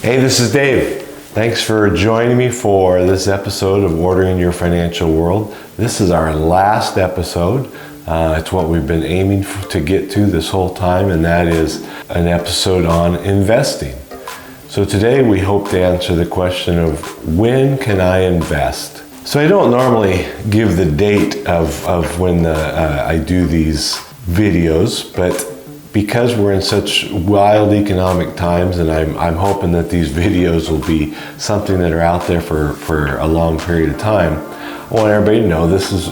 Hey, this is Dave. Thanks for joining me for this episode of Ordering Your Financial World. This is our last episode. It's what we've been aiming to get to this whole time, and that is an episode on investing. So today we hope to answer the question of when can I invest? So I don't normally give the date of when I do these videos, but because we're in such wild economic times, and I'm hoping that these videos will be something that are out there for a long period of time, I want everybody to know this is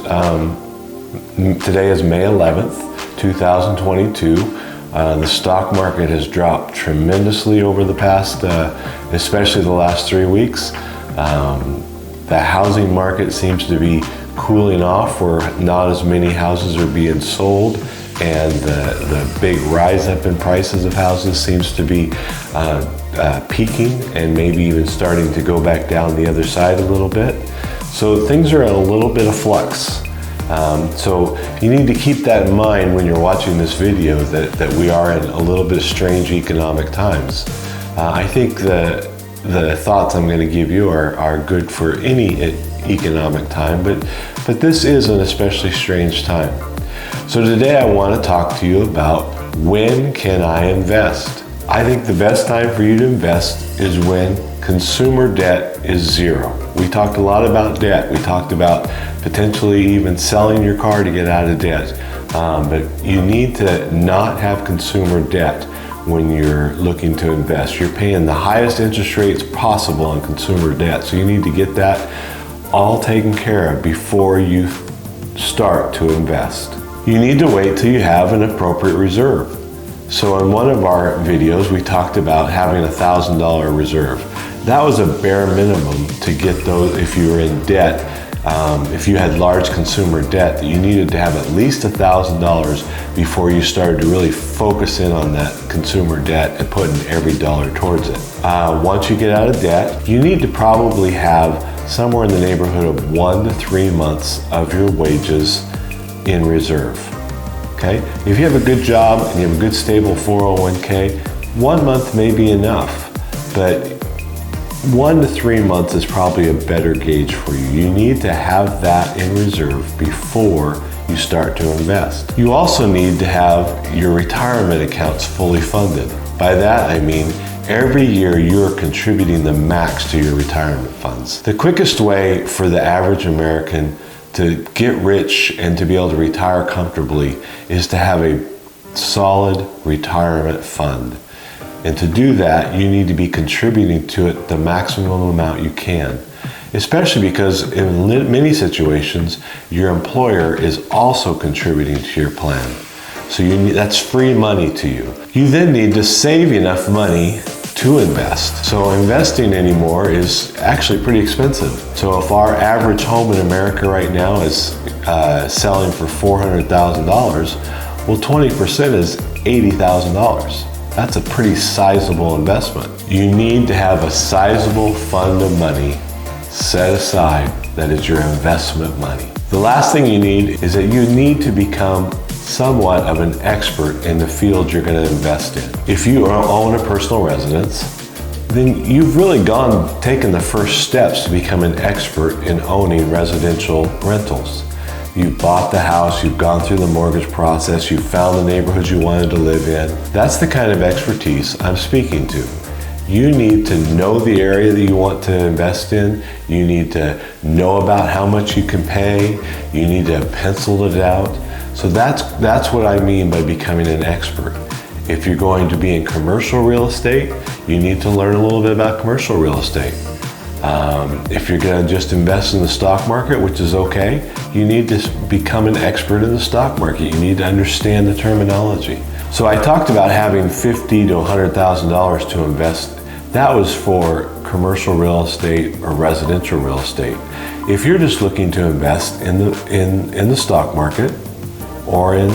today is May 11th, 2022. The stock market has dropped tremendously over the past, especially the last 3 weeks. The housing market seems to be cooling off, where not as many houses are being sold, and the big rise up in prices of houses seems to be peaking and maybe even starting to go back down the other side a little bit. So things are in a little bit of flux. So you need to keep that in mind when you're watching this video, that we are in a little bit of strange economic times. I think the thoughts I'm going to give you are good for any economic time, but this is an especially strange time. So today I want to talk to you about when can I invest? I think the best time for you to invest is when consumer debt is zero. We talked a lot about debt. We talked about potentially even selling your car to get out of debt. But you need to not have consumer debt when you're looking to invest. You're paying the highest interest rates possible on consumer debt. So you need to get that all taken care of before you start to invest. You need to wait till you have an appropriate reserve. So in one of our videos, we talked about having $1,000 reserve. That was a bare minimum to get those if you were in debt. If you had large consumer debt, that you needed to have at least $1,000 before you started to really focus in on that consumer debt and putting every dollar towards it. Once you get out of debt, you need to probably have somewhere in the neighborhood of 1 to 3 months of your wages in reserve. Okay? If you have a good job and you have a good stable 401k, 1 month may be enough, but 1 to 3 months is probably a better gauge for you. You need to have that in reserve before you start to invest. You also need to have your retirement accounts fully funded. By that I mean every year you're contributing the max to your retirement funds. The quickest way for the average American to get rich and to be able to retire comfortably is to have a solid retirement fund. And to do that, you need to be contributing to it the maximum amount you can, especially because in many situations, your employer is also contributing to your plan. So that's free money to you. You then need to save enough money to invest. So investing anymore is actually pretty expensive. So if our average home in America right now is selling for $400,000, well, 20% is $80,000. That's a pretty sizable investment. You need to have a sizable fund of money set aside that is your investment money. The last thing you need is that you need to become somewhat of an expert in the field you're going to invest in. If you own a personal residence, then you've really taken the first steps to become an expert in owning residential rentals. You bought the house, you've gone through the mortgage process, you found the neighborhoods you wanted to live in. That's the kind of expertise I'm speaking to. You need to know the area that you want to invest in. You need to know about how much you can pay. You need to have penciled it out. So that's what I mean by becoming an expert. If you're going to be in commercial real estate, you need to learn a little bit about commercial real estate. If you're going to just invest in the stock market, which is okay, you need to become an expert in the stock market. You need to understand the terminology. So I talked about having $50,000 to $100,000 to invest. That was for commercial real estate or residential real estate. If you're just looking to invest in the stock market or in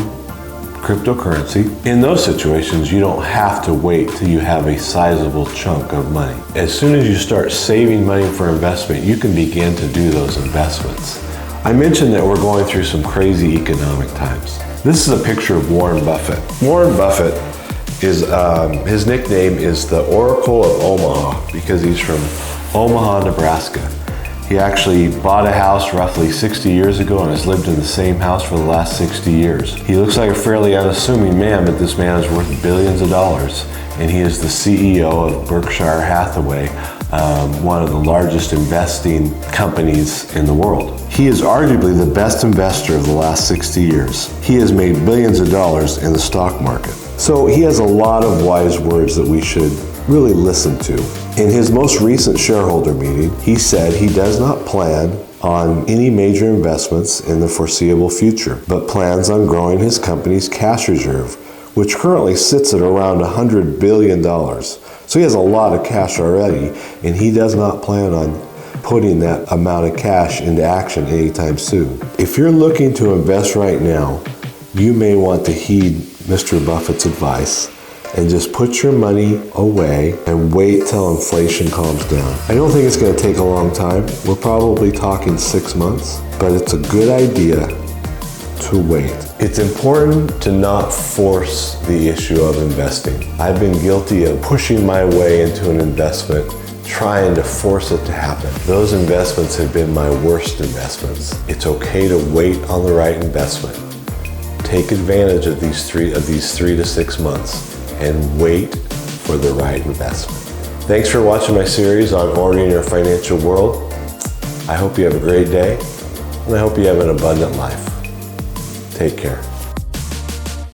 cryptocurrency, in those situations, you don't have to wait till you have a sizable chunk of money. As soon as you start saving money for investment, you can begin to do those investments. I mentioned that we're going through some crazy economic times. This is a picture of Warren Buffett. Warren Buffett His nickname is the Oracle of Omaha because he's from Omaha, Nebraska. He actually bought a house roughly 60 years ago and has lived in the same house for the last 60 years. He looks like a fairly unassuming man, but this man is worth billions of dollars. And he is the CEO of Berkshire Hathaway, one of the largest investing companies in the world. He is arguably the best investor of the last 60 years. He has made billions of dollars in the stock market. So he has a lot of wise words that we should really listen to. In his most recent shareholder meeting, he said he does not plan on any major investments in the foreseeable future, but plans on growing his company's cash reserve, which currently sits at around $100 billion. So he has a lot of cash already, and he does not plan on putting that amount of cash into action anytime soon. If you're looking to invest right now, you may want to heed Mr. Buffett's advice and just put your money away and wait till inflation calms down. I don't think it's going to take a long time. We're probably talking 6 months, but it's a good idea to wait. It's important to not force the issue of investing. I've been guilty of pushing my way into an investment, trying to force it to happen. Those investments have been my worst investments. It's okay to wait on the right investment. Take advantage of these 3 to 6 months and wait for the right investment. Thanks for watching my series on ordering your financial world. I hope you have a great day, and I hope you have an abundant life. Take care.